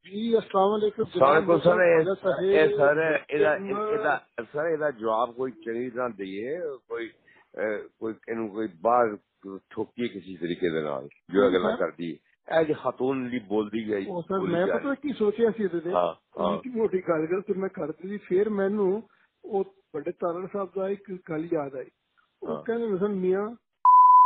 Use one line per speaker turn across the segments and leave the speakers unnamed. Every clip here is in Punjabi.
ਜੀ अस्सलाम वालेकुम
ਸਾਰੇ
जनाब
ਕੋ
मोहतरम ख्वाजा
ਸਰ ਇਹ
साहेब
ਸਰ
सितंबर
ਇਹਦਾ ਜਵਾਬ ਕੋਈ ਚੰਗੀ ਤਰ੍ਹਾਂ ਦਈਏ ਕੋਈ ਕੋਈ ਇਹਨੂੰ ਕੋਈ ਬਾਹਰ ਠੋਕੀਏ ਕਿਸੇ ਤਰੀਕੇ ਦੇ ਨਾਲ ਜੋ ਇਹ ਗੱਲਾਂ
सर
ਕਰਦੀ ਹੈ ਇਹ ਜੇ ਖਾਤੂਨ ਲਈ ਬੋਲਦੀ ਗਈ
ਉਹ ਸਰ
ਬੋਲੀ
ਮੈਂ
ਜਾ
ਪਤਾ
ਰਹੀ
ਕੀ ਸੋਚਿਆ ਸੀ ਇਹਦੇ ਤੇ
ਹਾਂ ਹਾਂ
ਨਿੱਕੀ ਮੋਟੀ ਗੱਲ ਤੇ ਮੈਂ ਕਰਦੀ ਸੀ ਫਿਰ ਮੈਨੂੰ ਉਹ ਵੱਡੇ ਤਾਰਨ ਸਾਹਿਬ ਦਾ ਇੱਕ ਗੱਲ ਯਾਦ ਆਈ ਉਹ
ਹਾਂ
ਕਹਿੰਦੇ ਮਸਨ ਮੀਆਂ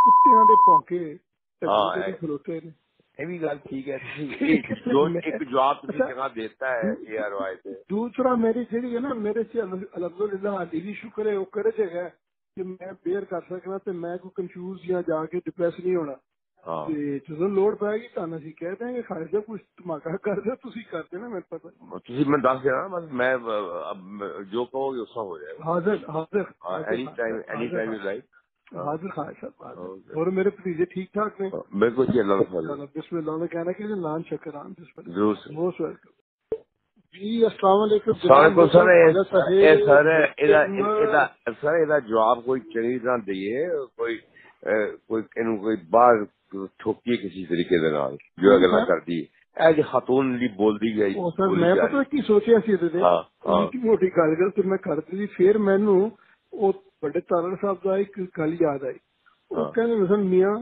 ਕੁੱਤਿਆਂ ਦੇ ਭੌਂਕੇ ਢੱਡੂ
ਹਾਂ
ਤੇ ਵੀ ਖਲੋਤੇ ਨੇ
ਇਹ ਵੀ ਗੱਲ ਠੀਕ ਹੈ ਤੁਸੀਂ
ਠੀਕ ਹੈ
ਜੋ
ਮੈਂ
ਇੱਕ ਜਵਾਬ ਤੁਸੀਂ
ਅੱਛਾ
ਜਗ੍ਹਾ ਦੇਤਾ ਹੈ ਇਹ ਰਵਾਇਤ ਤੇ
ਦੂਸਰਾ ਮੇਰੀ ਜਿਹੜੀ ਹੈ ਨਾ ਮੇਰੇ ਚ ਅਲਹਮਦੁਲਿल्लाह ਹਾਲੀ ਵੀ ਸ਼ੁਕਰ ਹੈ ਉਹ ਕਰੇ ਜਗ੍ਹਾ ਕਿ ਮੈਂ ਬੇਅਰ ਕਰ ਸਕਣਾ ਤੇ ਮੈਂ ਕੋਈ ਕੰਫਿਊਜ਼ ਜਾਂ ਜਾ ਕੇ ਡਿਪਰੈਸ ਨਹੀਂ ਹੋਣਾ
ਹਾਂ
ਤੇ ਜਦੋਂ ਲੋੜ ਪੈਗੀ ਤੁਹਾਨੂੰ ਅਸੀਂ ਕਹਿ ਦਾਂਗੇ ਖਾਇਦ ਦਾ ਕੁਝ ਧਮਾਕਾ ਕਰ ਦਿਓ ਤੁਸੀਂ ਕਰ ਦੇਣਾ ਮੈਨੂੰ ਪਤਾ
ਤੁਸੀਂ ਮੈਨੂੰ ਦੱਸ ਦੇਣਾ ਬਸ ਮੈਂ ਜੋ ਕਹੋਗੇ ਉਸ ਤਰ੍ਹਾਂ ਹੋ ਜਾਏਗਾ
ਹਾਜ਼ਰ ਹਾਜ਼ਰ ਹਾਜ਼ਰ
ਐਨੀ
ਹਾਜ਼ਰ
टाइम यू लाइक
हाजिर खान साहब
ओके
हाजिर और मेरे भतीजे ठीक ठाक ने
बिल्कुल जी अल्लाह का फजल
चलो बिस्मिल्लाह ने कहना कि नान शक्रान
जरूर से
मोस्ट वेलकम जी अस्सलाम वालेकुम
ਸਾਰੇ
जनाब
ਕੋ ਸਰ
मोहतरम ख्वाजा
ਇਹ ਸਰ
साहेब
ਇਹਦਾ ਜਵਾਬ ਕੋਈ ਚੰਗੀ ਤਰ੍ਹਾਂ ਦਈਏ ਕੋਈ ਕੋਈ ਇਹਨੂੰ ਕੋਈ ਬਾਹਰ ਠੋਕੀਏ ਕਿਸੇ ਤਰੀਕੇ ਦੇ ਨਾਲ ਜੋ ਇਹ ਗੱਲਾਂ ਕਰਦੀ ਹੈ ਇਹ ਜੇ ਖਾਤੂਨ ਲਈ ਬੋਲਦੀ ਗਈ
ਉਹ ਸਰ
ਬੋਲੀ
ਮੈਂ
ਜਾ
ਪਤਾ
ਰਹੀ
ਕੀ ਸੋਚਿਆ ਸੀ ਇਹਦੇ ਤੇ
ਹਾਂ ਹਾਂ
ਨਿੱਕੀ ਮੋਟੀ ਗੱਲ ਤੇ ਮੈਂ ਕਰਦੀ ਸੀ ਫਿਰ ਮੈਨੂੰ ਉਹ ਵੱਡੇ ਤਾਰਨ ਸਾਹਿਬ ਦਾ ਇੱਕ ਗੱਲ ਯਾਦ ਆਈ ਉਹ
ਹਾਂ
ਕਹਿੰਦੇ ਮਸਨ ਮੀਆਂ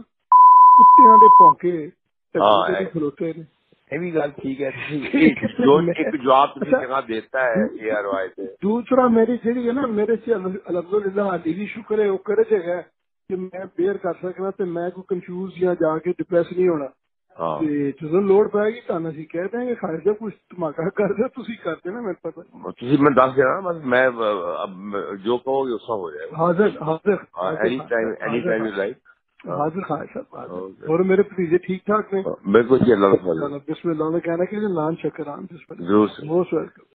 ਕੁੱਤਿਆਂ ਦੇ ਭੌਂਕੇ ਢੱਡੂ ਤੇ
ਹਾਂ
ਵੀ ਖਲੋਤੇ ਨੇ
ਇਹ ਵੀ ਗੱਲ ਠੀਕ ਹੈ ਤੁਸੀਂ
ਠੀਕ ਹੈ
ਜੋ
ਮੈਂ
ਇੱਕ ਜਵਾਬ ਤੁਸੀਂ
ਅੱਛਾ
ਜਗ੍ਹਾ ਦੇਤਾ ਹੈ ਇਹ ਰਵਾਇਤ ਤੇ
ਦੂਸਰਾ ਮੇਰੀ ਜਿਹੜੀ ਹੈ ਨਾ ਮੇਰੇ ਚ ਅਲਹਮਦੁਲਿल्लाह ਹਾਲੀ ਵੀ ਸ਼ੁਕਰ ਹੈ ਉਹ ਕਰੇ ਜਗ੍ਹਾ ਕਿ ਮੈਂ ਬੇਅਰ ਕਰ ਸਕਣਾ ਤੇ ਮੈਂ ਕੋਈ ਕੰਫਿਊਜ਼ ਜਾਂ ਜਾ ਕੇ ਡਿਪਰੈਸ ਨਹੀਂ ਹੋਣਾ
ਹਾਂ
ਤੇ ਜਦੋਂ ਲੋੜ ਪੈਗੀ ਤੁਹਾਨੂੰ ਅਸੀਂ ਕਹਿ ਦਾਂਗੇ ਖਾਇਦ ਦਾ ਕੁਝ ਧਮਾਕਾ ਕਰ ਦਿਓ ਤੁਸੀਂ ਕਰ ਦੇਣਾ ਮੈਨੂੰ ਪਤਾ
ਤੁਸੀਂ ਮੈਨੂੰ ਦੱਸ ਦੇਣਾ ਬਸ ਮੈਂ ਜੋ ਕਹੋਗੇ ਉਸ ਤਰ੍ਹਾਂ ਹੋ ਜਾਏਗਾ
हाजिर हाजिर
एनी टाइम यू लाइक
हाजिर खान साहब हाजिर
ओके
और मेरे भतीजे ठीक ठाक ने
बिल्कुल जी अल्लाह का फजल
चलो बिस्मिल्लाह ने कहना कि नान शक्रान
जरूर से
मोस्ट वेलकम